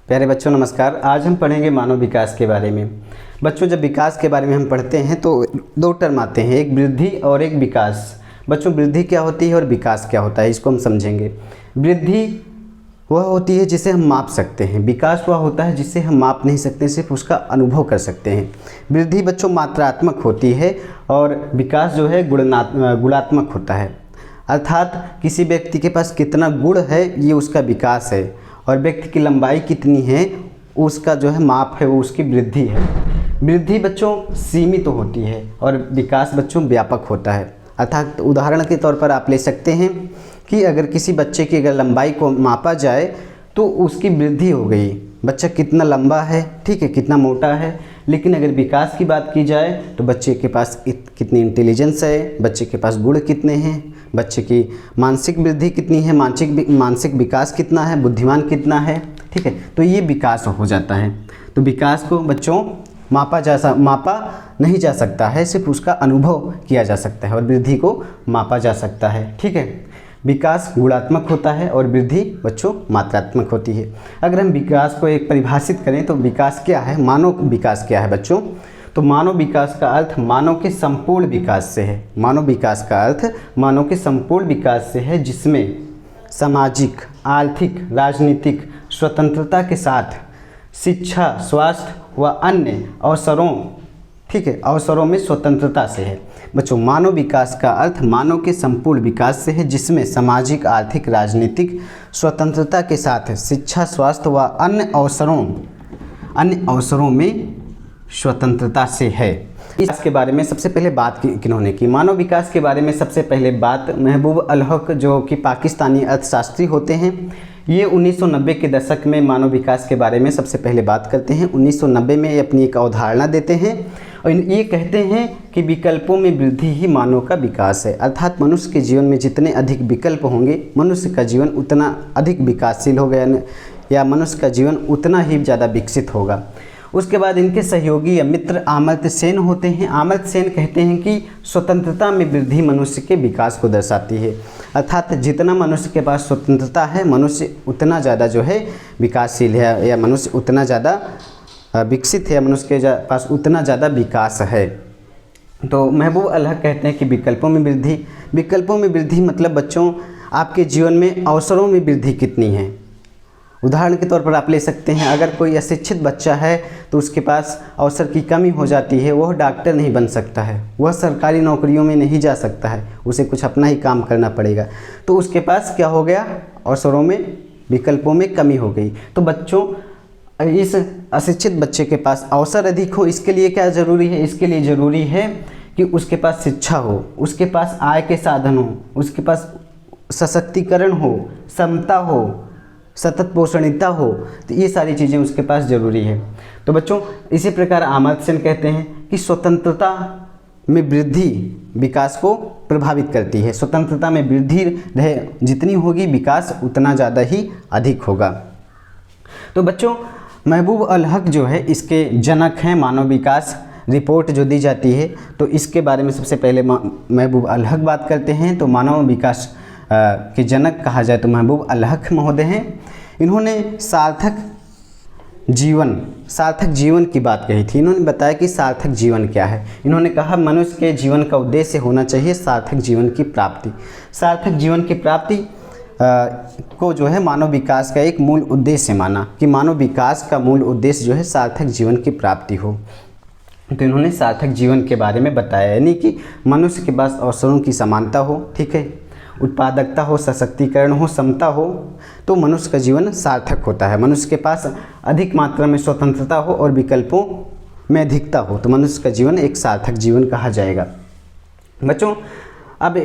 प्यारे बच्चों नमस्कार। आज हम पढ़ेंगे मानव विकास के बारे में। बच्चों जब विकास के बारे में हम पढ़ते हैं तो दो टर्म आते हैं, एक वृद्धि और एक विकास। बच्चों वृद्धि क्या होती है और विकास क्या होता है, इसको हम समझेंगे। वृद्धि वह होती है जिसे हम माप सकते हैं, विकास वह होता है जिसे हम माप नहीं सकते, सिर्फ उसका अनुभव कर सकते हैं। वृद्धि बच्चों मात्रात्मक होती है और विकास जो है गुणात्मक होता है। अर्थात किसी व्यक्ति के पास कितना गुण है ये उसका विकास है, और व्यक्ति की लंबाई कितनी है उसका जो है माप है, वो उसकी वृद्धि है। वृद्धि बच्चों सीमित तो होती है और विकास बच्चों व्यापक होता है। अर्थात उदाहरण के तौर पर आप ले सकते हैं कि अगर किसी बच्चे की अगर लंबाई को मापा जाए तो उसकी वृद्धि हो गई, बच्चा कितना लंबा है, ठीक है, कितना मोटा है। लेकिन अगर विकास की बात की जाए तो बच्चे के पास कितनी इंटेलिजेंस है, बच्चे के पास गुण कितने हैं, बच्चे की मानसिक वृद्धि कितनी है, मानसिक विकास कितना है, बुद्धिमान कितना है, ठीक है। तो ये विकास हो जाता है। तो विकास को बच्चों मापा नहीं जा सकता है, सिर्फ उसका अनुभव किया जा सकता है, और वृद्धि को मापा जा सकता है, ठीक है। विकास गुणात्मक होता है और वृद्धि बच्चों मात्रात्मक होती है। अगर हम विकास को एक परिभाषित करें तो विकास क्या है, मानव विकास क्या है बच्चों, तो मानव विकास का अर्थ मानव के संपूर्ण विकास से है। मानव विकास का अर्थ मानव के संपूर्ण विकास से है, जिसमें सामाजिक, आर्थिक, राजनीतिक स्वतंत्रता के साथ शिक्षा, स्वास्थ्य व अन्य अवसरों, ठीक है, अवसरों में स्वतंत्रता से है। बच्चों मानव विकास का अर्थ मानव के संपूर्ण विकास से है, जिसमें सामाजिक, आर्थिक, राजनीतिक स्वतंत्रता के साथ शिक्षा, स्वास्थ्य व अन्य अवसरों में स्वतंत्रता से है। इसके बारे में सबसे पहले बात किन्होंने की, मानव विकास के बारे में सबसे पहले बात महबूब अल हक, जो कि पाकिस्तानी अर्थशास्त्री होते हैं। ये 1990 के दशक में मानव विकास के बारे में सबसे पहले बात करते हैं। 1990 में ये अपनी एक अवधारणा देते हैं और ये कहते हैं कि विकल्पों में वृद्धि ही मानव का विकास है। अर्थात मनुष्य के जीवन में जितने अधिक विकल्प होंगे, मनुष्य का जीवन उतना अधिक विकासशील होगा, या मनुष्य का जीवन उतना ही ज़्यादा विकसित होगा। उसके बाद इनके सहयोगी या मित्र अमर्त्य सेन होते हैं। अमर्त्य सेन कहते हैं कि स्वतंत्रता में वृद्धि मनुष्य के विकास को दर्शाती है। अर्थात जितना मनुष्य के पास स्वतंत्रता है, मनुष्य उतना ज़्यादा जो है विकासशील है, या मनुष्य उतना ज़्यादा विकसित है, मनुष्य के पास उतना ज़्यादा विकास है। तो महबूब अल हक कहते हैं कि विकल्पों में वृद्धि मतलब बच्चों आपके जीवन में अवसरों में वृद्धि कितनी है। उदाहरण के तौर पर आप ले सकते हैं, अगर कोई अशिक्षित बच्चा है तो उसके पास अवसर की कमी हो जाती है, वह डॉक्टर नहीं बन सकता है, वह सरकारी नौकरियों में नहीं जा सकता है, उसे कुछ अपना ही काम करना पड़ेगा। तो उसके पास क्या हो गया, अवसरों में, विकल्पों में कमी हो गई। तो बच्चों इस अशिक्षित बच्चे के पास अवसर अधिक हो, इसके लिए क्या ज़रूरी है, इसके लिए ज़रूरी है कि उसके पास शिक्षा हो, उसके पास आय के साधन हो, उसके पास सशक्तिकरण हो, समता हो, सतत पोषणीयता हो। तो ये सारी चीज़ें उसके पास ज़रूरी है। तो बच्चों इसी प्रकार अमर्त्य सेन कहते हैं कि स्वतंत्रता में वृद्धि विकास को प्रभावित करती है। स्वतंत्रता में वृद्धि रहे जितनी होगी, विकास उतना ज़्यादा ही अधिक होगा। तो बच्चों महबूब अल हक जो है इसके जनक हैं। मानव विकास रिपोर्ट जो दी जाती है तो इसके बारे में सबसे पहले महबूब अल हक बात करते हैं। तो मानव विकास के जनक कहा जाए तो महबूब अल हक महोदय हैं। इन्होंने सार्थक जीवन की बात कही थी। इन्होंने बताया कि सार्थक जीवन क्या है। इन्होंने कहा मनुष्य के जीवन का उद्देश्य होना चाहिए सार्थक जीवन की प्राप्ति। सार्थक जीवन की प्राप्ति को जो है मानव विकास का एक मूल उद्देश्य माना, कि मानव विकास का मूल उद्देश्य जो है सार्थक जीवन की प्राप्ति हो। तो इन्होंने सार्थक जीवन के बारे में बताया, यानी कि मनुष्य के पास अवसरों की समानता हो, ठीक है, उत्पादकता हो, सशक्तिकरण हो, समता हो, तो मनुष्य का जीवन सार्थक होता है। मनुष्य के पास अधिक मात्रा में स्वतंत्रता हो और विकल्पों में अधिकता हो, तो मनुष्य का जीवन एक सार्थक जीवन कहा जाएगा। बच्चों अब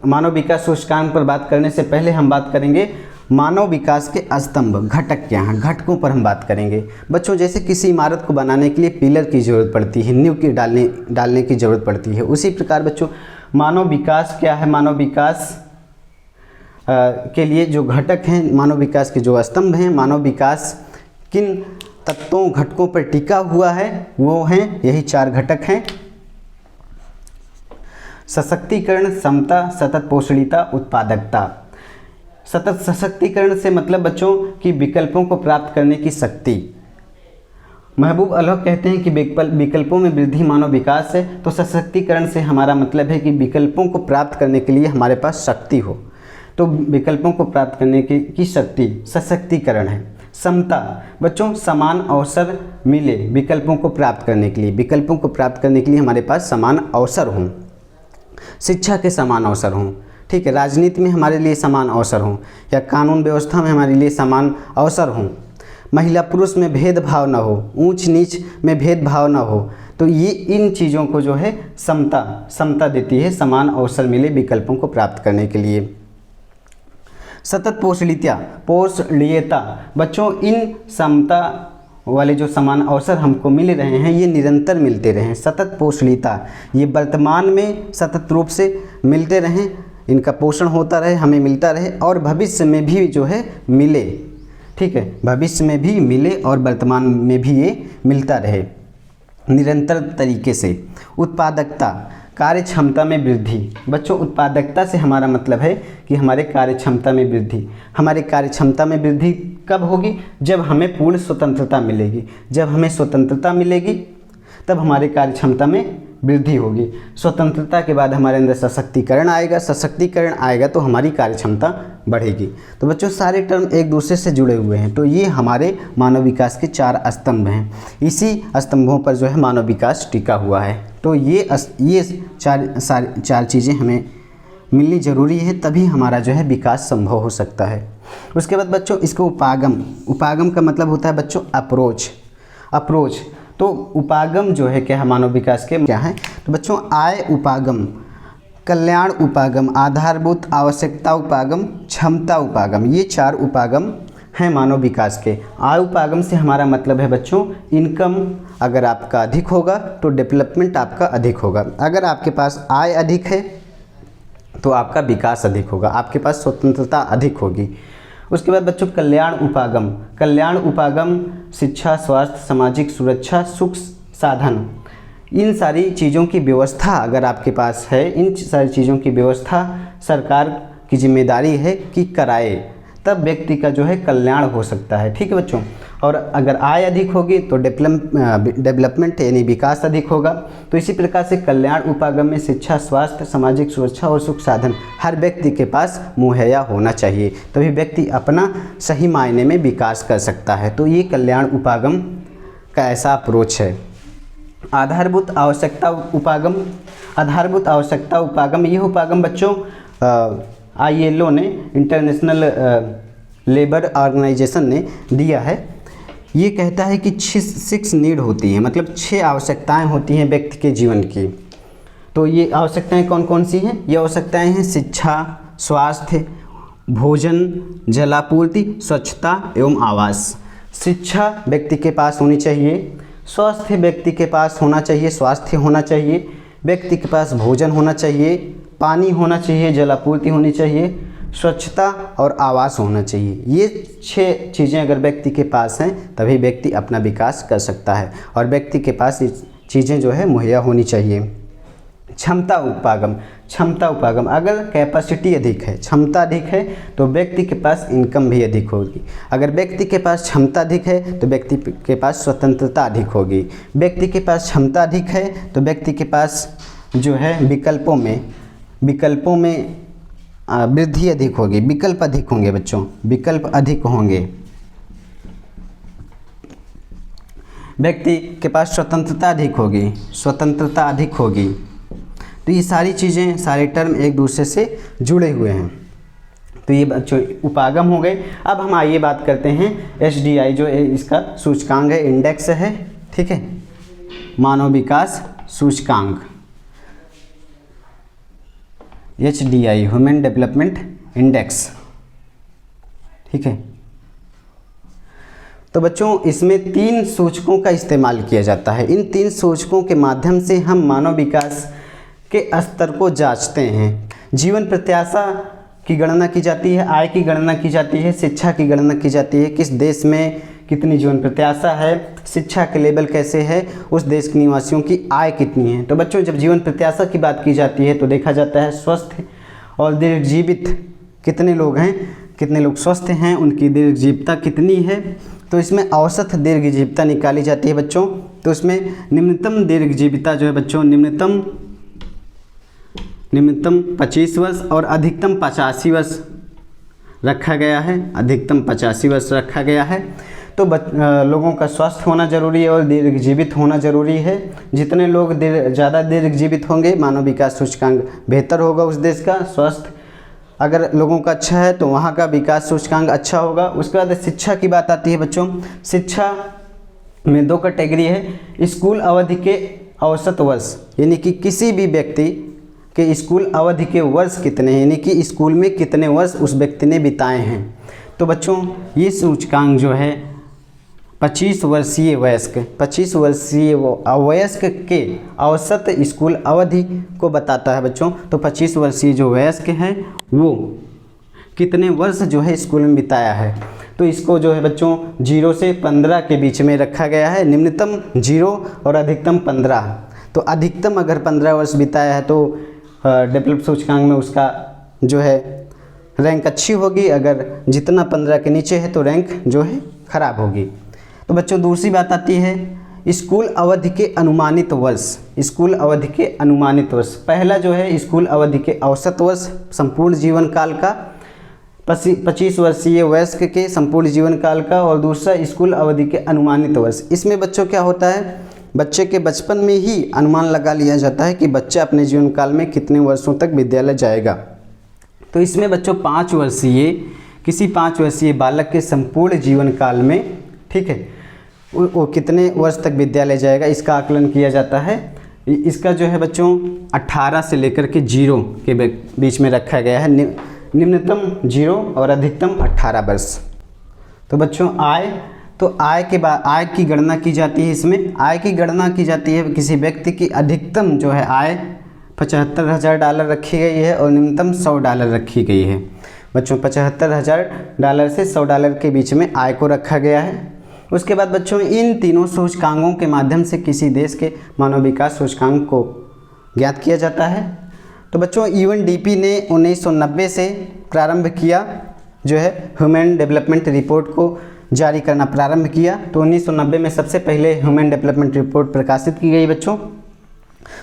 मानव विकास सूचकांक पर बात करने से पहले हम बात करेंगे मानव विकास के स्तंभ, घटक क्या हैं, घटकों पर हम बात करेंगे। बच्चों जैसे किसी इमारत को बनाने के लिए पिलर की ज़रूरत पड़ती है, नींव की डालने की ज़रूरत पड़ती है, उसी प्रकार बच्चों मानव विकास क्या है, मानव विकास के लिए जो घटक हैं, मानव विकास के जो स्तंभ हैं, मानव विकास किन तत्वों घटकों पर टिका हुआ है, वो हैं, यही 4 घटक हैं। सशक्तिकरण, समता, सतत पोषणीयता, उत्पादकता। सतत सशक्तिकरण से मतलब बच्चों कि विकल्पों को प्राप्त करने की शक्ति। महबूब अलहक कहते हैं कि विकल्पों में वृद्धि मानव विकास है। तो सशक्तिकरण से हमारा मतलब है कि विकल्पों को प्राप्त करने के लिए हमारे पास शक्ति हो। तो विकल्पों को प्राप्त करने की शक्ति सशक्तिकरण है। समता बच्चों समान अवसर मिले विकल्पों को प्राप्त करने के लिए, विकल्पों को प्राप्त करने के लिए हमारे पास समान अवसर हों, शिक्षा के समान अवसर हों, ठीक है, राजनीति में हमारे लिए समान अवसर हों, या कानून व्यवस्था में हमारे लिए समान अवसर हों, महिला पुरुष में भेदभाव न हो, ऊंच नीच में भेदभाव न हो। तो ये इन चीज़ों को जो है समता देती है, समान अवसर मिले विकल्पों को प्राप्त करने के लिए। सतत पोषणीयता बच्चों इन समता वाले जो समान अवसर हमको मिल रहे हैं ये निरंतर मिलते रहें। सतत पोषणीयता ये वर्तमान में सतत रूप से मिलते रहें, इनका पोषण होता रहे, हमें मिलता रहे और भविष्य में भी जो है मिले, ठीक है, भविष्य में भी मिले और वर्तमान में भी ये मिलता रहे निरंतर तरीके से। उत्पादकता कार्य क्षमता में वृद्धि बच्चों उत्पादकता से हमारा मतलब है कि हमारे कार्य क्षमता में वृद्धि। हमारे कार्य क्षमता में वृद्धि कब होगी? जब हमें पूर्ण स्वतंत्रता मिलेगी। जब हमें स्वतंत्रता मिलेगी तब हमारे कार्य क्षमता में वृद्धि होगी। स्वतंत्रता के बाद हमारे अंदर सशक्तिकरण आएगा, सशक्तिकरण आएगा तो हमारी कार्य क्षमता बढ़ेगी। तो बच्चों सारे टर्म एक दूसरे से जुड़े हुए हैं। तो ये हमारे मानव विकास के 4 स्तंभ हैं। इसी स्तंभों पर जो है मानव विकास टिका हुआ है। तो ये चार चीज़ें हमें मिलनी ज़रूरी है, तभी हमारा जो है विकास संभव हो सकता है। उसके बाद बच्चों इसको उपागम का मतलब होता है बच्चों अप्रोच। तो उपागम जो है क्या है मानव विकास के क्या है? तो बच्चों आय उपागम, कल्याण उपागम, आधारभूत आवश्यकता उपागम, क्षमता उपागम, ये 4 उपागम हैं मानव विकास के। आय उपागम से हमारा मतलब है बच्चों इनकम अगर आपका अधिक होगा तो डेवलपमेंट आपका अधिक होगा। अगर आपके पास आय अधिक है तो आपका विकास अधिक होगा, आपके पास स्वतंत्रता अधिक होगी। उसके बाद बच्चों कल्याण उपागम शिक्षा, स्वास्थ्य, सामाजिक सुरक्षा, सुख साधन, इन सारी चीज़ों की व्यवस्था अगर आपके पास है, इन सारी चीज़ों की व्यवस्था सरकार की जिम्मेदारी है कि कराए, तब व्यक्ति का जो है कल्याण हो सकता है, ठीक है बच्चों। और अगर आय अधिक होगी तो डेवलपमेंट यानी विकास अधिक होगा। तो इसी प्रकार से कल्याण उपागम में शिक्षा, स्वास्थ्य, सामाजिक सुरक्षा और सुख साधन हर व्यक्ति के पास मुहैया होना चाहिए, तभी व्यक्ति अपना सही मायने में विकास कर सकता है। तो ये कल्याण उपागम का ऐसा अप्रोच है। आधारभूत आवश्यकता उपागम ये उपागम बच्चों ILO ने, इंटरनेशनल लेबर ऑर्गेनाइजेशन ने दिया है। ये कहता है कि 6 नीड होती हैं, मतलब 6 आवश्यकताएं होती हैं व्यक्ति के जीवन की। तो ये आवश्यकताएं कौन कौन सी हैं? ये आवश्यकताएं हैं शिक्षा, स्वास्थ्य, भोजन, जलापूर्ति, स्वच्छता एवं आवास। शिक्षा व्यक्ति के पास होनी चाहिए, स्वास्थ्य व्यक्ति के पास होना चाहिए, स्वास्थ्य होना चाहिए, व्यक्ति के पास भोजन होना चाहिए, पानी होना चाहिए, जलापूर्ति होनी चाहिए, स्वच्छता और आवास होना चाहिए। ये 6 चीज़ें अगर व्यक्ति के पास हैं तभी व्यक्ति अपना विकास कर सकता है और व्यक्ति के पास ये चीज़ें जो है मुहैया होनी चाहिए। क्षमता उपागम अगर कैपेसिटी अधिक है, क्षमता अधिक है तो व्यक्ति के पास इनकम भी अधिक होगी। अगर व्यक्ति के पास क्षमता अधिक है तो व्यक्ति के पास स्वतंत्रता अधिक होगी। व्यक्ति के पास क्षमता अधिक है तो व्यक्ति के पास जो है विकल्पों में वृद्धि अधिक होगी, विकल्प अधिक होंगे बच्चों, विकल्प अधिक होंगे। व्यक्ति के पास स्वतंत्रता अधिक होगी। तो ये सारी चीज़ें, सारे टर्म एक दूसरे से जुड़े हुए हैं। तो ये बच्चों उपागम हो गए। अब हम आइए बात करते हैं HDI जो इसका सूचकांक है, इंडेक्स है, ठीक है, मानव विकास सूचकांक HDI ह्यूमन डेवलपमेंट इंडेक्स, ठीक है। तो बच्चों इसमें 3 सूचकों का इस्तेमाल किया जाता है। इन 3 सूचकों के माध्यम से हम मानव विकास के स्तर को जांचते हैं। जीवन प्रत्याशा की गणना की जाती है, आय की गणना की जाती है, शिक्षा की गणना की जाती है, किस देश में कितनी जीवन प्रत्याशा है, शिक्षा के लेवल कैसे है, उस देश के निवासियों की आय कितनी है। तो बच्चों जब जीवन प्रत्याशा की बात की जाती है तो देखा जाता है स्वस्थ और दीर्घजीवित कितने लोग हैं, कितने लोग स्वस्थ हैं, उनकी दीर्घजीविता कितनी है। तो इसमें औसत दीर्घजीविता निकाली जाती है बच्चों। तो इसमें निम्नतम दीर्घजीविता जो है बच्चों, निम्नतम 25 वर्ष और अधिकतम 85 वर्ष रखा गया है, अधिकतम 85 वर्ष रखा गया है। तो लोगों का स्वस्थ होना जरूरी है और दीर्घजीवित होना जरूरी है। जितने लोग ज़्यादा दीर्घजीवित होंगे, मानव विकास सूचकांक बेहतर होगा उस देश का। स्वस्थ अगर लोगों का अच्छा है तो वहाँ का विकास सूचकांक अच्छा होगा। उसके बाद शिक्षा की बात आती है बच्चों। शिक्षा में 2 कैटेगरी है। स्कूल अवधि के औसत वर्ष, यानी कि किसी भी व्यक्ति के स्कूल अवधि के वर्ष कितने हैं, यानी कि स्कूल में कितने वर्ष उस व्यक्ति ने बिताए हैं। तो बच्चों ये सूचकांक जो है 25 वर्षीय वयस्क, 25 वर्षीय वयस्क के औसत स्कूल अवधि को बताता है बच्चों। तो 25 वर्षीय जो वयस्क हैं वो कितने वर्ष जो है स्कूल में बिताया है। तो इसको जो है बच्चों 0 से 15 के बीच में रखा गया है। निम्नतम 0 और अधिकतम 15। तो अधिकतम अगर 15 वर्ष बिताया है तो डेवलप सूचकांक में उसका जो है रैंक अच्छी होगी। अगर जितना 15 के नीचे है तो रैंक जो है ख़राब होगी। तो बच्चों दूसरी बात आती है स्कूल अवधि के अनुमानित वर्ष। स्कूल अवधि के अनुमानित वर्ष, पहला जो है स्कूल अवधि के औसत वर्ष संपूर्ण जीवन काल का, 25 वर्षीय वयस्क के संपूर्ण जीवन काल का, और दूसरा स्कूल अवधि के अनुमानित वर्ष। इसमें बच्चों क्या होता है, बच्चे के बचपन में ही अनुमान लगा लिया जाता है कि बच्चा अपने जीवन काल में कितने वर्षों तक विद्यालय जाएगा। तो इसमें बच्चों 5 वर्षीय, किसी 5 वर्षीय बालक के संपूर्ण जीवन काल में, ठीक है, वो कितने वर्ष तक विद्यालय जाएगा इसका आकलन किया जाता है। इसका जो है बच्चों 18 से लेकर के 0 के बीच में रखा गया है। निम्नतम 0 और अधिकतम 18 वर्ष। तो बच्चों आय, तो आय के बाद आय की गणना की जाती है। इसमें आय की गणना की जाती है, किसी व्यक्ति की अधिकतम जो है आय $75,000 रखी गई है और निम्नतम $100 रखी गई है। बच्चों $75,000 से $100 के बीच में आय को रखा गया है। उसके बाद बच्चों इन तीनों सूचकांकों के माध्यम से किसी देश के मानव विकास सूचकांक को ज्ञात किया जाता है। तो बच्चों यूएनडीपी ने 1990 से प्रारंभ किया, जो है ह्यूमन डेवलपमेंट रिपोर्ट को जारी करना प्रारंभ किया। तो 1990 में सबसे पहले ह्यूमन डेवलपमेंट रिपोर्ट प्रकाशित की गई बच्चों।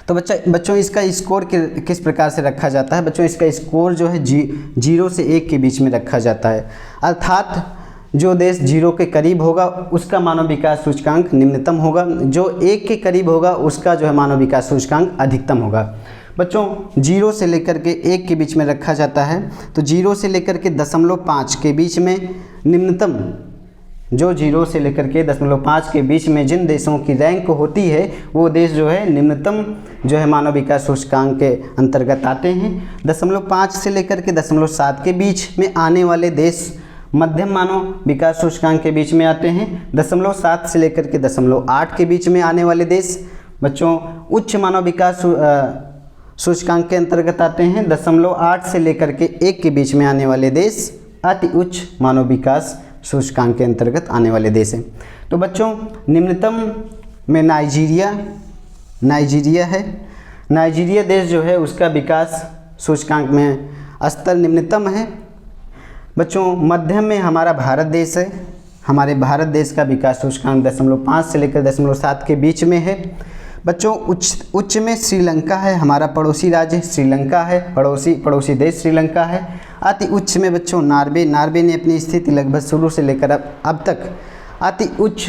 तो बच्चों इसका स्कोर किस प्रकार से रखा जाता है। बच्चों इसका स्कोर जो है 0 से 1 के बीच में रखा जाता है। अर्थात जो देश 0 के करीब होगा उसका मानव विकास सूचकांक निम्नतम होगा, जो 1 के करीब होगा उसका जो है मानव विकास सूचकांक अधिकतम होगा। बच्चों 0 से लेकर के 1 के बीच में रखा जाता है। तो 0 से लेकर के 0.5 के बीच में निम्नतम, जो 0 से लेकर के 0.5 के बीच में जिन देशों की रैंक होती है वो देश जो है निम्नतम जो है मानव विकास सूचकांक के अंतर्गत आते हैं। 0.5 से लेकर के 0.7 के बीच में आने वाले देश मध्यम मानव विकास सूचकांक के बीच में आते हैं। 0.7 से लेकर के 0.8 के बीच में आने वाले देश बच्चों उच्च मानव विकास सूचकांक के अंतर्गत आते हैं। 0.8 से लेकर के 1 के बीच में आने वाले देश अति उच्च मानव विकास सूचकांक के अंतर्गत आने वाले देश हैं। तो बच्चों निम्नतम में नाइजीरिया है। नाइजीरिया देश जो है उसका विकास सूचकांक में स्तर निम्नतम है। बच्चों मध्यम में हमारा भारत देश है। हमारे भारत देश का विकास सूचकांक 0.5 से लेकर 0.7 के बीच में है। बच्चों उच्च में श्रीलंका है, हमारा पड़ोसी राज्य श्रीलंका है, पड़ोसी देश श्रीलंका है। अति उच्च में बच्चों नार्वे ने अपनी स्थिति लगभग शुरू से लेकर अब तक अति उच्च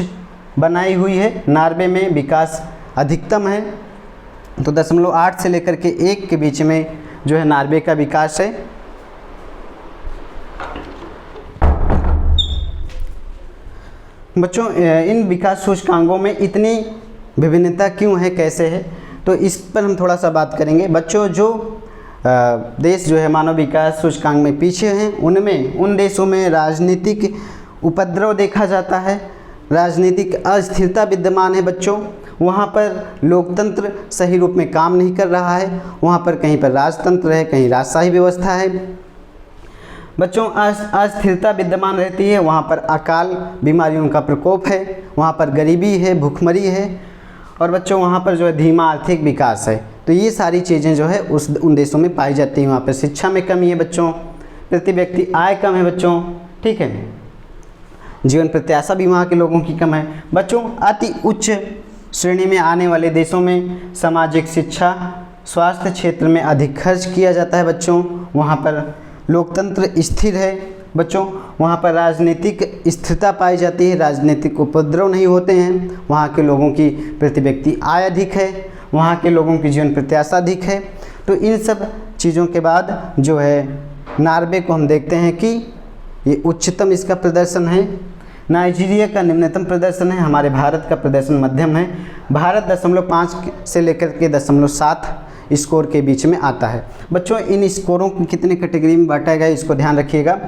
बनाई हुई है। नार्वे में विकास अधिकतम है। तो 0.8 से लेकर के 1 के बीच में जो है नार्वे का विकास है। बच्चों इन विकास सूचकांकों में इतनी विभिन्नता क्यों है, कैसे है, तो इस पर हम थोड़ा सा बात करेंगे। बच्चों जो देश जो है मानव विकास सूचकांक में पीछे हैं उन देशों में राजनीतिक उपद्रव देखा जाता है, राजनीतिक अस्थिरता विद्यमान है। बच्चों वहाँ पर लोकतंत्र सही रूप में काम नहीं कर रहा है, वहाँ पर कहीं पर राजतंत्र है, कहीं राजशाही व्यवस्था है। बच्चों अस्थिरता विद्यमान रहती है, वहाँ पर अकाल बीमारियों का प्रकोप है, वहाँ पर गरीबी है, भूखमरी है, और बच्चों वहाँ पर जो है धीमा आर्थिक विकास है। तो ये सारी चीज़ें जो है उन देशों में पाई जाती हैं। वहाँ पर शिक्षा में कमी है बच्चों, प्रति व्यक्ति आय कम है बच्चों, ठीक है। जीवन प्रत्याशा भी वहाँ के लोगों की कम है बच्चों। अति उच्च श्रेणी में आने वाले देशों में सामाजिक शिक्षा, स्वास्थ्य क्षेत्र में अधिक खर्च किया जाता है बच्चों। वहाँ पर लोकतंत्र स्थिर है बच्चों। वहाँ पर राजनीतिक स्थिरता पाई जाती है, राजनीतिक उपद्रव नहीं होते हैं। वहाँ के लोगों की प्रति व्यक्ति आय अधिक है, वहाँ के लोगों की जीवन प्रत्याशा अधिक है। तो इन सब चीज़ों के बाद जो है नॉर्वे को हम देखते हैं कि ये उच्चतम इसका प्रदर्शन है। नाइजीरिया का निम्नतम प्रदर्शन है। हमारे भारत का प्रदर्शन मध्यम है। भारत 0.5 से लेकर के 0.7 स्कोर के बीच में आता है बच्चों। इन स्कोरों को कितने कैटेगरी में बांटा गया इसको ध्यान रखिएगा।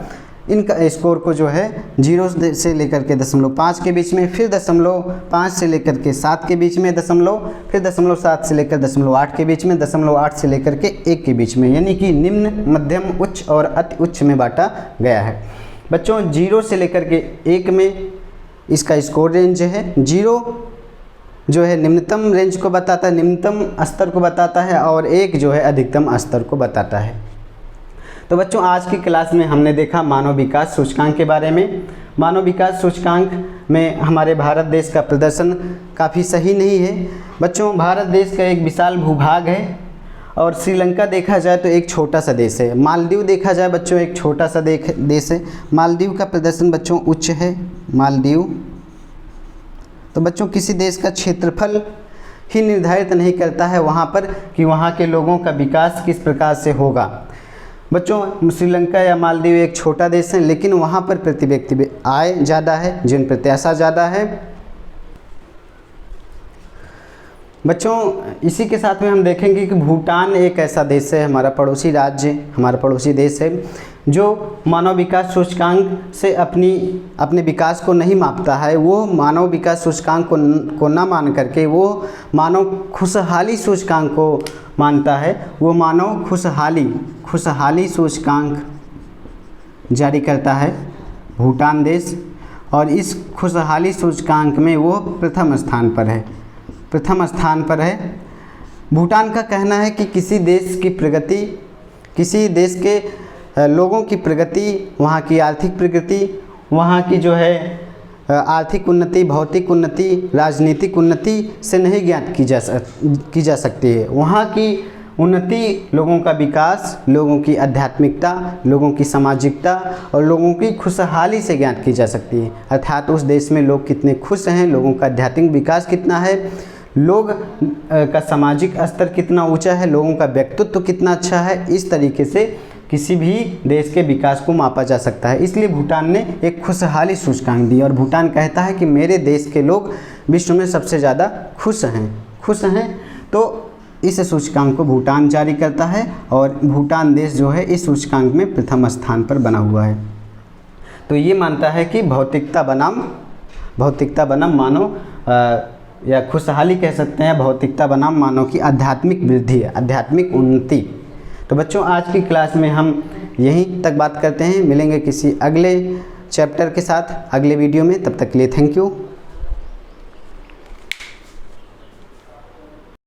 इनका स्कोर को जो है 0 से लेकर के 0.5 के बीच में, फिर 0.5 से लेकर के 7 के बीच में, फिर 0.7 से लेकर 0.8 के बीच में, 0.8 से लेकर के 1 के बीच में, यानी कि निम्न, मध्यम, उच्च और अति उच्च में बांटा गया है बच्चों। 0 से लेकर के 1 में इसका स्कोर रेंज है। 0 जो है निम्नतम रेंज को बताता है, निम्नतम स्तर को बताता है, और 1 जो है अधिकतम स्तर को बताता है। तो बच्चों आज की क्लास में हमने देखा मानव विकास सूचकांक के बारे में। मानव विकास सूचकांक में हमारे भारत देश का प्रदर्शन काफ़ी सही नहीं है बच्चों। भारत देश का एक विशाल भूभाग है, और श्रीलंका देखा जाए तो एक छोटा सा देश है। मालदीव देखा जाए बच्चों एक छोटा सा देश है। मालदीव का प्रदर्शन बच्चों उच्च है। मालदीव तो बच्चों किसी देश का क्षेत्रफल ही निर्धारित नहीं करता है वहाँ पर कि वहाँ के लोगों का विकास किस प्रकार से होगा बच्चों। श्रीलंका या मालदीव एक छोटा देश है, लेकिन वहाँ पर प्रति व्यक्ति आय ज़्यादा है, जीवन प्रत्याशा ज़्यादा है बच्चों। इसी के साथ में हम देखेंगे कि भूटान एक ऐसा देश है, हमारा पड़ोसी राज्य, हमारा पड़ोसी देश है, जो मानव विकास सूचकांक से अपने विकास को नहीं मापता है। वो मानव विकास सूचकांक को ना मान करके वो मानव खुशहाली सूचकांक को मानता है। वो मानव खुशहाली सूचकांक जारी करता है भूटान देश, और इस खुशहाली सूचकांक में वो प्रथम स्थान पर है। भूटान का कहना है कि किसी देश की प्रगति, किसी देश के लोगों की प्रगति, वहाँ की आर्थिक प्रगति, वहाँ की जो है आर्थिक उन्नति, भौतिक उन्नति, राजनीतिक उन्नति से नहीं ज्ञात की जा सकती है। वहाँ की उन्नति, लोगों का विकास, लोगों की आध्यात्मिकता, लोगों की सामाजिकता और लोगों की खुशहाली से ज्ञात की जा सकती है। अर्थात उस देश में लोग कितने खुश हैं, लोगों का आध्यात्मिक विकास कितना है, लोग का सामाजिक स्तर कितना ऊंचा है, लोगों का व्यक्तित्व कितना अच्छा है, इस तरीके से किसी भी देश के विकास को मापा जा सकता है। इसलिए भूटान ने एक खुशहाली सूचकांक दी, और भूटान कहता है कि मेरे देश के लोग विश्व में सबसे ज़्यादा खुश हैं। तो इस सूचकांक को भूटान जारी करता है, और भूटान देश जो है इस सूचकांक में प्रथम स्थान पर बना हुआ है। तो ये मानता है कि भौतिकता बनाम मानव या खुशहाली कह सकते हैं, भौतिकता बनाम मानव की आध्यात्मिक वृद्धि है, आध्यात्मिक उन्नति। तो बच्चों आज की क्लास में हम यहीं तक बात करते हैं। मिलेंगे किसी अगले चैप्टर के साथ अगले वीडियो में। तब तक के लिए थैंक यू।